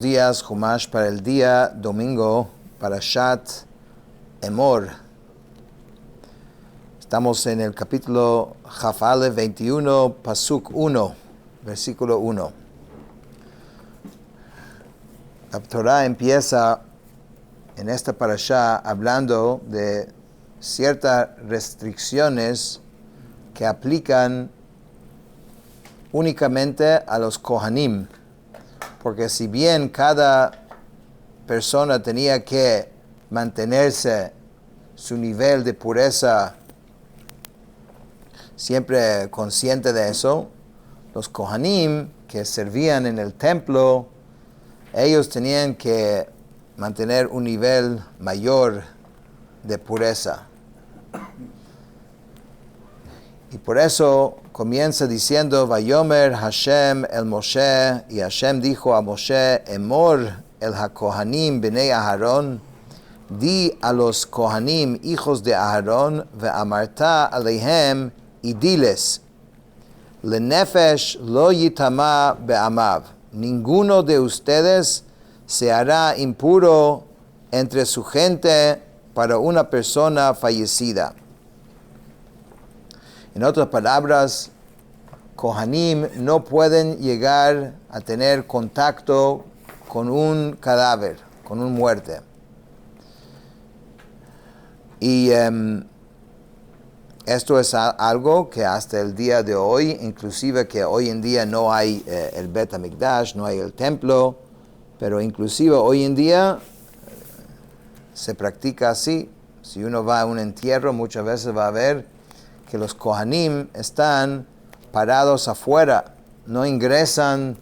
Días, Humash para el día domingo, Parashat Emor. Estamos en el capítulo Jafale 21, Pasuk 1, versículo 1. La Torah empieza en esta parashá hablando de ciertas restricciones que aplican únicamente a los Kohanim. Porque si bien cada persona tenía que mantenerse su nivel de pureza siempre consciente de eso, los Kohanim que servían en el templo, ellos tenían que mantener un nivel mayor de pureza. Y por eso comienza diciendo, Vayomer Hashem el Moshe, y Hashem dijo a Moshe, Emor el HaKohanim bnei Aharon, di a los Kohanim, hijos de Aharon, ve'amarta aleihem, y diles, lenefesh lo yitama be'amav, ninguno de ustedes se hará impuro entre su gente para una persona fallecida. En otras palabras, Kohanim no pueden llegar a tener contacto con un cadáver, con un muerto. Y esto es algo que hasta el día de hoy, inclusive que hoy en día no hay el Bet HaMikdash, no hay el templo, pero inclusive hoy en día se practica así. Si uno va a un entierro, muchas veces va a ver que los Kohanim están parados afuera, no ingresan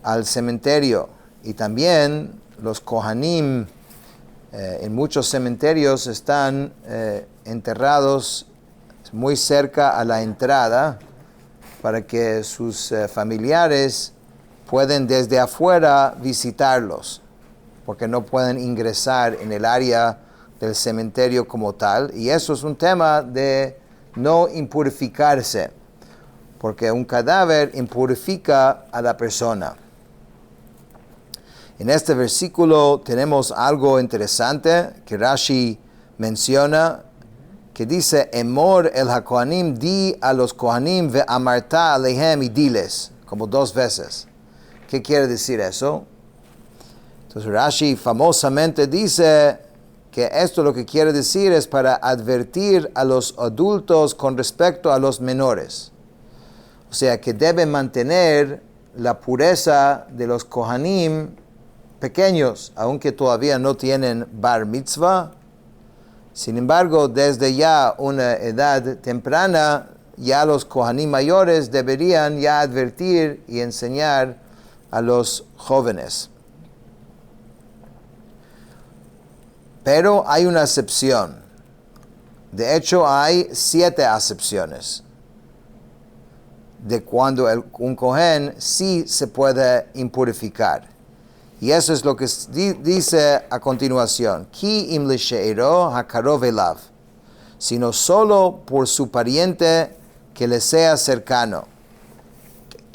al cementerio. Y también los Kohanim en muchos cementerios están enterrados muy cerca a la entrada para que sus familiares pueden desde afuera visitarlos, porque no pueden ingresar en el área del cementerio como tal. Y eso es un tema de no impurificarse, porque un cadáver impurifica a la persona. En este versículo tenemos algo interesante que Rashi menciona, que dice, Emor el HaKohanim, di a los Kohanim ve'amarta aleihem, y diles, como dos veces. ¿Qué quiere decir eso? Entonces Rashi famosamente dice que esto lo que quiere decir es para advertir a los adultos con respecto a los menores. O sea, que deben mantener la pureza de los Kohanim pequeños, aunque todavía no tienen bar mitzvah. Sin embargo, desde ya una edad temprana, ya los Kohanim mayores deberían ya advertir y enseñar a los jóvenes. Pero hay una excepción. De hecho, hay 7 acepciones de cuando un Kohen sí se puede impurificar. Y eso es lo que dice a continuación. Ki im lisheiro hakarov elav, sino solo por su pariente que le sea cercano.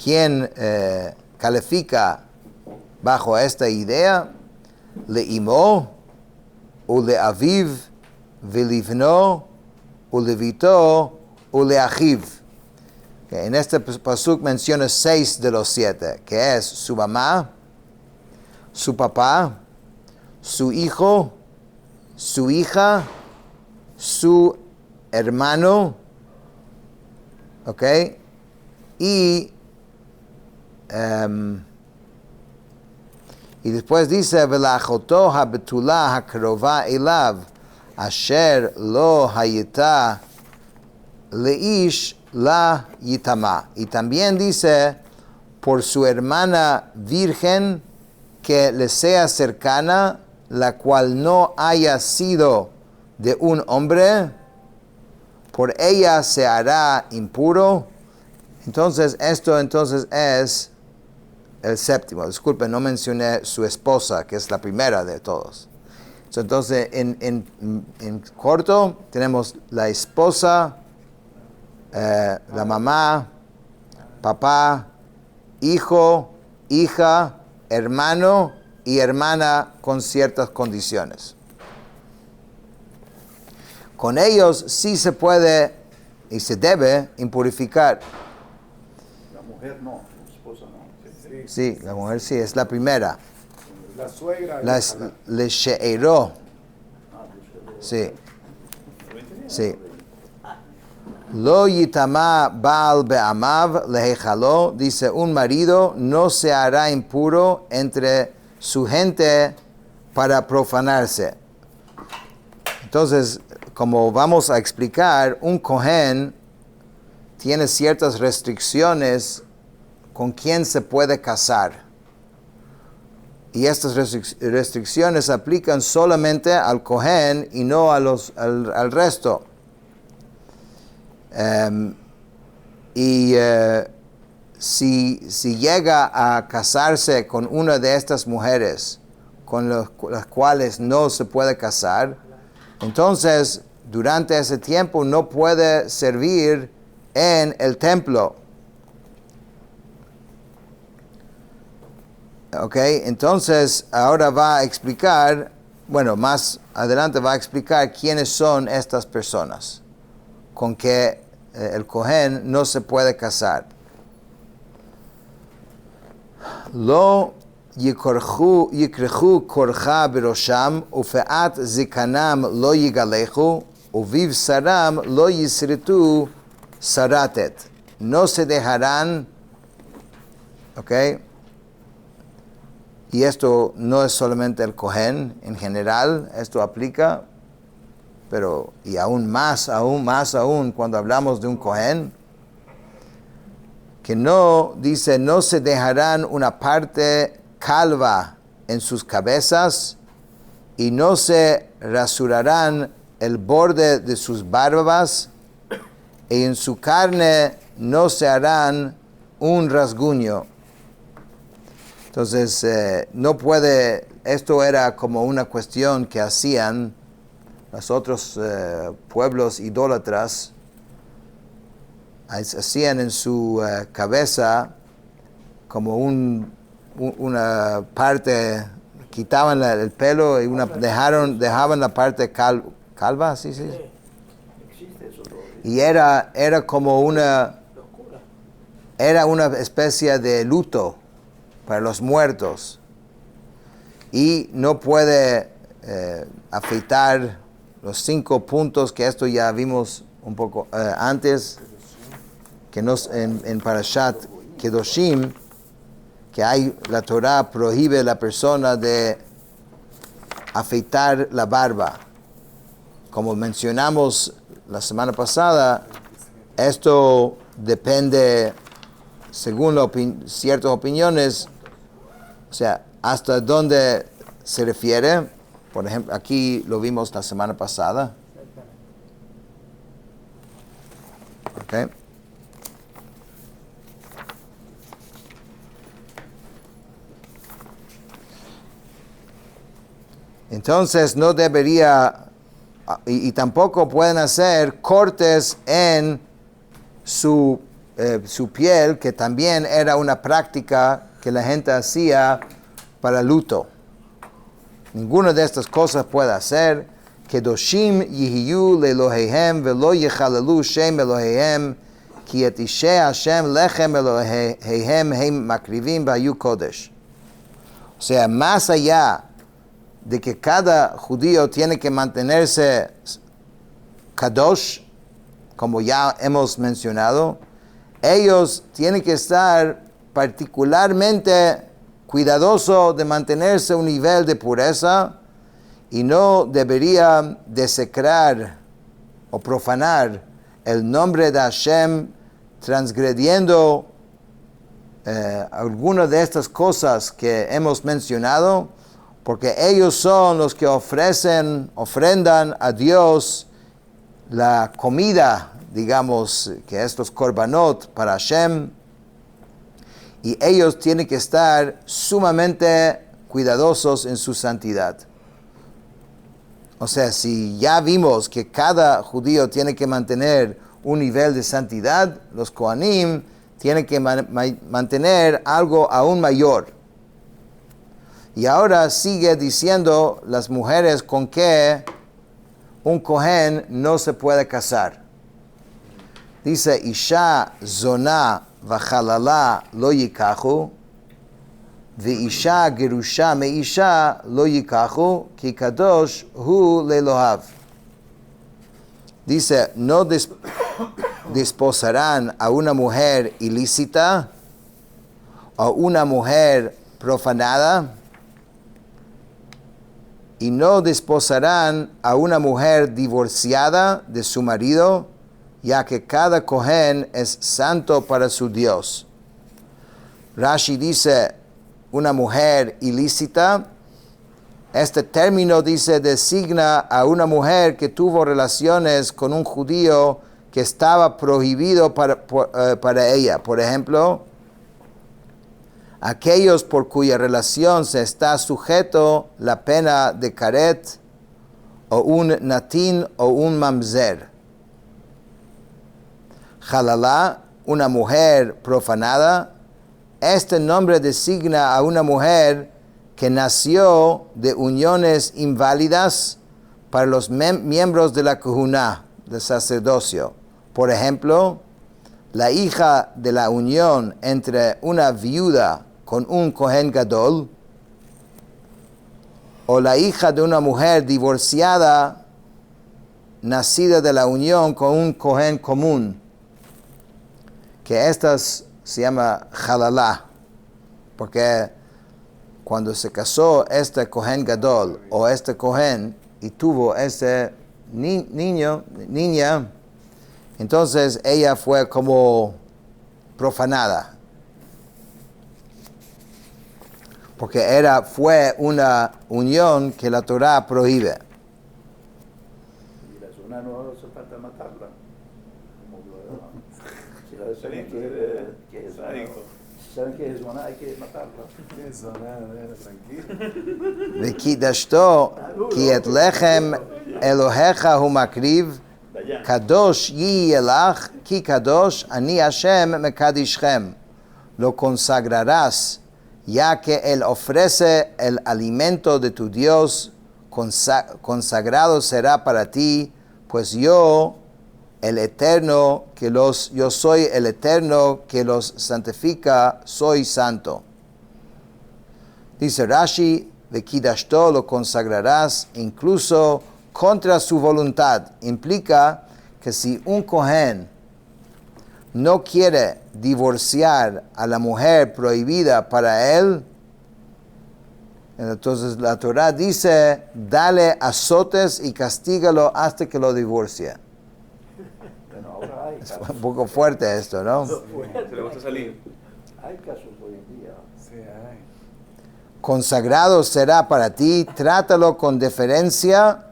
¿Quién califica bajo esta idea? Leimo, uleaviv, velivno, ulevito, uleachiv. En este pasuk menciona 6 de los 7, que es su mamá, su papá, su hijo, su hija, su hermano, ¿ok? Y después dice, Velachoto habetula hakrova elav, asher lo hayita leish la yitama. Y también dice, por su hermana virgen que le sea cercana, la cual no haya sido de un hombre, por ella se hará impuro. Entonces, esto es el séptimo. Disculpen, no mencioné su esposa, que es la primera de todos. Entonces, en corto, tenemos la esposa, la mamá, papá, hijo, hija, hermano y hermana con ciertas condiciones. Con ellos sí se puede y se debe impurificar. La mujer no, la esposa no. Sí, la mujer sí, es la primera. La suegra. Le she'eró. Sí. Sí. Lo yitama baal be'amav lehechaló, dice, un marido no se hará impuro entre su gente para profanarse. Entonces, como vamos a explicar, un Cohen tiene ciertas restricciones con quién se puede casar. Y estas restricciones aplican solamente al Cohen y no a al resto. Si llega a casarse con una de estas mujeres con las cuales no se puede casar, entonces durante ese tiempo no puede servir en el templo. Ok, entonces ahora va a explicar, bueno, más adelante va a explicar quiénes son estas personas con que el Cohen no se puede casar. Lo yikrechu korcha berosham ufeat zikanam lo yigalechu uviv saram lo yisritu saratet. No se dejarán, ok. Y esto no es solamente el Cohen, en general, esto aplica, pero y aún más cuando hablamos de un Cohen, que no, dice, no se dejarán una parte calva en sus cabezas y no se rasurarán el borde de sus barbas y en su carne no se harán un rasguño. Entonces, no puede, esto era como una cuestión que hacían los otros pueblos idólatras, hacían en su cabeza como una parte, quitaban el pelo y dejaban la parte calva, sí. Existe eso todavía. Y era como una especie de luto para los muertos. Y no puede afeitar los 5 puntos, que esto ya vimos un poco antes, que en Parashat Kedoshim, que la Torah prohíbe a la persona de afeitar la barba. Como mencionamos la semana pasada, esto depende, según ciertas opiniones, o sea, hasta dónde se refiere. Por ejemplo, aquí lo vimos la semana pasada. Okay. Entonces no debería, y tampoco pueden hacer cortes en su piel, que también era una práctica que la gente hacía para luto. Ninguna de estas cosas puede hacer. Kedoshim yihiyu leEloheihem velo yechalelu shem Eloheihem ki et ishe Hashem lechem Eloheihem heim makrivim v'hayu kodesh. O sea, más allá de que cada judío tiene que mantenerse kadosh, como ya hemos mencionado, ellos tienen que estar particularmente cuidadoso de mantenerse un nivel de pureza y no debería desecrar o profanar el nombre de Hashem transgrediendo alguna de estas cosas que hemos mencionado, porque ellos son los que ofrendan a Dios la comida, digamos, que estos korbanot para Hashem, y ellos tienen que estar sumamente cuidadosos en su santidad. O sea, si ya vimos que cada judío tiene que mantener un nivel de santidad, los Kohanim tienen que mantener algo aún mayor. Y ahora sigue diciendo las mujeres con que un Cohen no se puede casar. Dice, Isha zona v'chalala lo yikachu, v'isha gerusha meisha lo yikachu, ki kadosh hu lelohav. Dice, no desposarán a una mujer ilícita o una mujer profanada, y no desposarán a una mujer divorciada de su marido, ya que cada Cohen es santo para su Dios. Rashi dice, una mujer ilícita. Este término, dice, designa a una mujer que tuvo relaciones con un judío que estaba prohibido para ella. Por ejemplo, aquellos por cuya relación se está sujeto la pena de caret, o un natín o un mamzer. Jalala, una mujer profanada. Este nombre designa a una mujer que nació de uniones inválidas para los miembros de la Kehuná, del sacerdocio. Por ejemplo, la hija de la unión entre una viuda con un Kohen Gadol, o la hija de una mujer divorciada nacida de la unión con un Kohen común, que estas se llama Jalala, porque cuando se casó este Kohen Gadol o este Kohen y tuvo ese niña, entonces ella fue como profanada. Porque fue una unión que la Torah prohíbe. Y la zona no hace falta matarla. Como si la saben que es saben que es zona, hay que matarla. ¿Qué es zona? Tranquilo. V'kidashto ki et lechem Elohecha hu makriv kadosh yi elach ki kadosh ani Hashem mekadishchem. Lo consagrarás, ya que Él ofrece el alimento de tu Dios, consagrado será para ti, pues yo soy el Eterno que los santifica, soy santo. Dice Rashi, V'kidashto, lo consagrarás incluso contra su voluntad. Implica que si un Kohen no quiere divorciar a la mujer prohibida para él, entonces la Torah dice, dale azotes y castígalo hasta que lo divorcie. Bueno, ahora hay Es casos. un poco fuerte esto, ¿no? Se le gusta salir. Hay casos hoy en día. Sí, hay. Consagrado será para ti, trátalo con deferencia,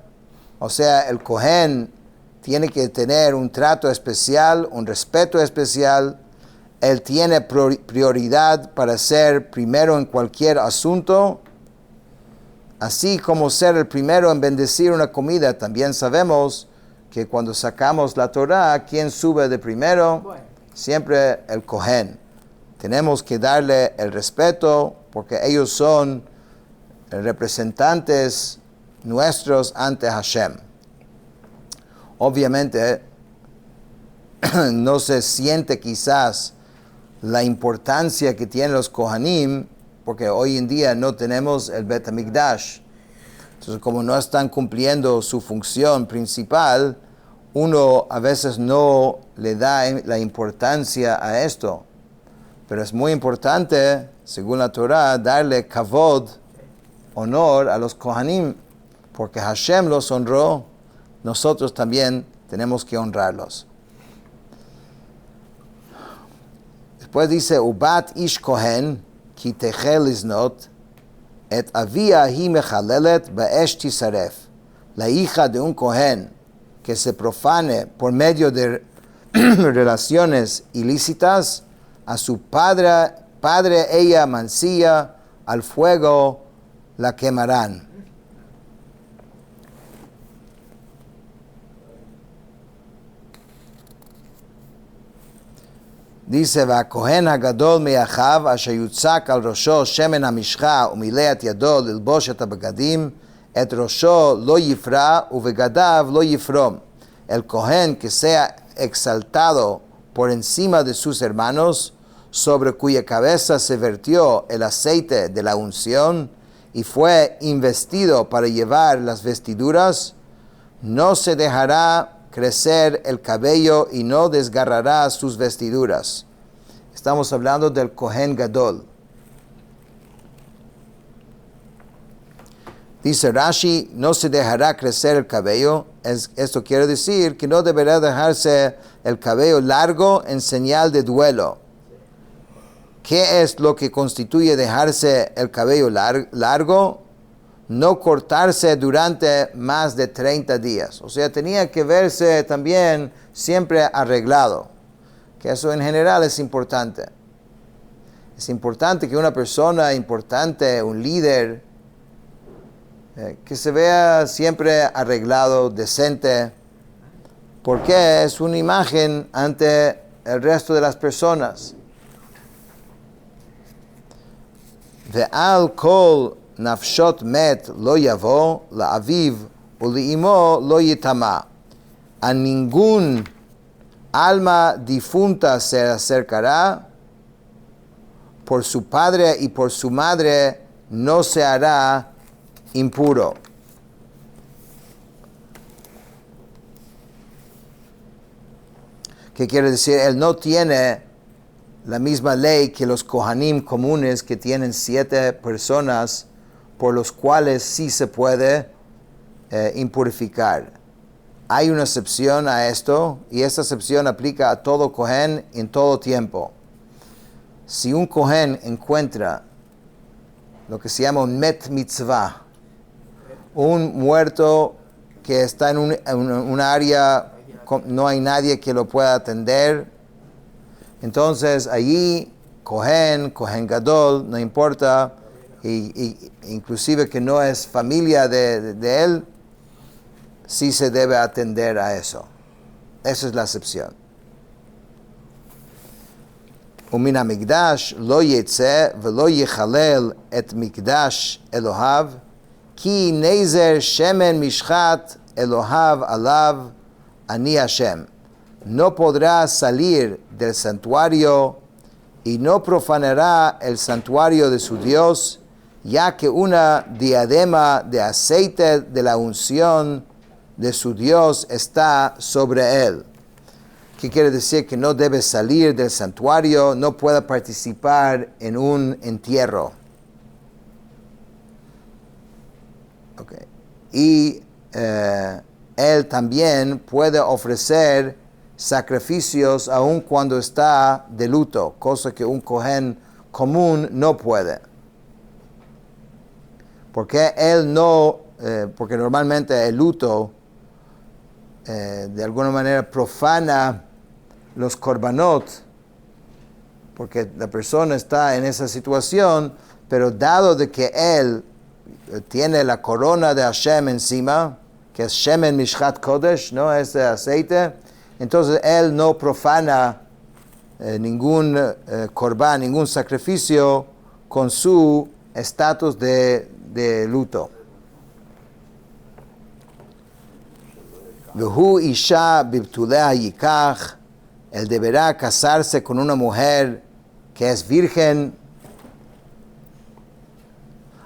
o sea, el Kohen tiene que tener un trato especial, un respeto especial. Él tiene prioridad para ser primero en cualquier asunto, así como ser el primero en bendecir una comida. También sabemos que cuando sacamos la Torah, ¿quién sube de primero? Siempre el Kohen. Tenemos que darle el respeto porque ellos son representantes nuestros ante Hashem. Obviamente, no se siente quizás la importancia que tienen los Kohanim, porque hoy en día no tenemos el Bet HaMikdash. Entonces, como no están cumpliendo su función principal, uno a veces no le da la importancia a esto. Pero es muy importante, según la Torah, darle kavod, honor a los Kohanim, porque Hashem los honró. Nosotros también tenemos que honrarlos. Después dice, Ubat ish kohen, ki techel iznot, et avia hi mechalelet ba'esh tisaref. La hija de un kohen que se profane por medio de relaciones ilícitas, a su padre ella mancilla, al fuego la quemarán. Dice, והכהן הגדול מאחיו, אשר יוצק על ראשו שמן המשחה ומילא את ידו ללבוש את הבגדים, את ראשו לא יפרע ובגדיו לא יפרום. El cohen que sea exaltado por encima de sus hermanos, sobre cuya cabeza se vertió el aceite de la unción y fue investido para llevar las vestiduras, no se dejará crecer el cabello y no desgarrará sus vestiduras. Estamos hablando del Kohen Gadol. Dice Rashi, no se dejará crecer el cabello. Esto quiere decir que no deberá dejarse el cabello largo en señal de duelo. ¿Qué es lo que constituye dejarse el cabello largo? No cortarse durante más de 30 días. O sea, tenía que verse también siempre arreglado. Que eso en general es importante. Es importante que una persona importante, un líder, que se vea siempre arreglado, decente, porque es una imagen ante el resto de las personas. Ve'al kol nafshot met lo yavo la'aviv uli'imo lo yitama. A ningún alma difunta se acercará, por su padre y por su madre no se hará impuro. ¿Qué quiere decir? Él no tiene la misma ley que los Kohanim comunes, que tienen 7 personas por los cuales sí se puede impurificar. Hay una excepción a esto, y esta excepción aplica a todo Kohen en todo tiempo. Si un Kohen encuentra lo que se llama un met mitzvah, un muerto que está en un área, no hay nadie que lo pueda atender, entonces allí Kohen Gadol, no importa, y inclusive que no es familia de él, sí se debe atender a eso. Esa es la excepción. ומן המקדש לא יצא ולא יחלל את מקדש אלוהיו, כי נזר שמן משחת אלוהיו עליו, אני השם. No podrá salir del santuario y no profanará el santuario de su Dios, ya que una diadema de aceite de la unción de su Dios está sobre él. ¿Qué quiere decir? Que no debe salir del santuario, no puede participar en un entierro. Okay. Y él también puede ofrecer sacrificios aun cuando está de luto, cosa que un Kohen común no puede. Porque él no, porque normalmente el luto de alguna manera profana los korbanot, porque la persona está en esa situación, pero dado de que él tiene la corona de Hashem encima, que es Shemen Mishchat Kodesh, no es aceite, entonces él no profana ningún korban, ningún sacrificio con su estatus de luto. Vehu isha bibtulea yikach, él deberá casarse con una mujer que es virgen,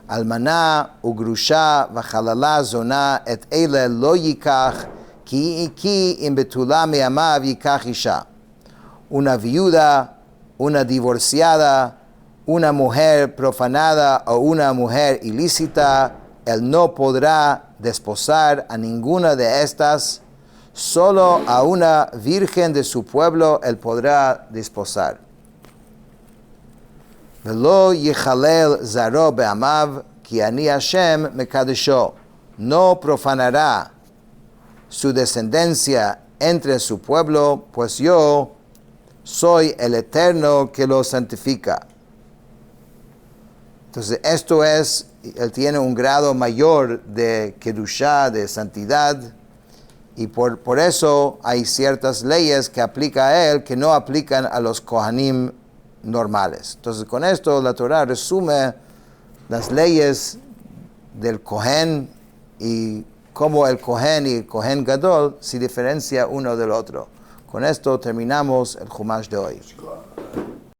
almaná ugrusha v'chalala zona et ele lo yikach ki im betula me'amav yikach isha. Una viuda, una divorciada, una mujer profanada o una mujer ilícita, él no podrá desposar a ninguna de estas, solo a una virgen de su pueblo él podrá desposar. Velo yechalel zaro be'amav, ki ani Hashem mekadesho. No profanará su descendencia entre su pueblo, pues yo soy el Eterno que lo santifica. Entonces esto es, él tiene un grado mayor de kedushá, de santidad, Y por eso hay ciertas leyes que aplica a él que no aplican a los Kohanim normales. Entonces con esto la Torah resume las leyes del Kohen y cómo el Kohen y el Kohen Gadol se diferencia uno del otro. Con esto terminamos el Chumash de hoy.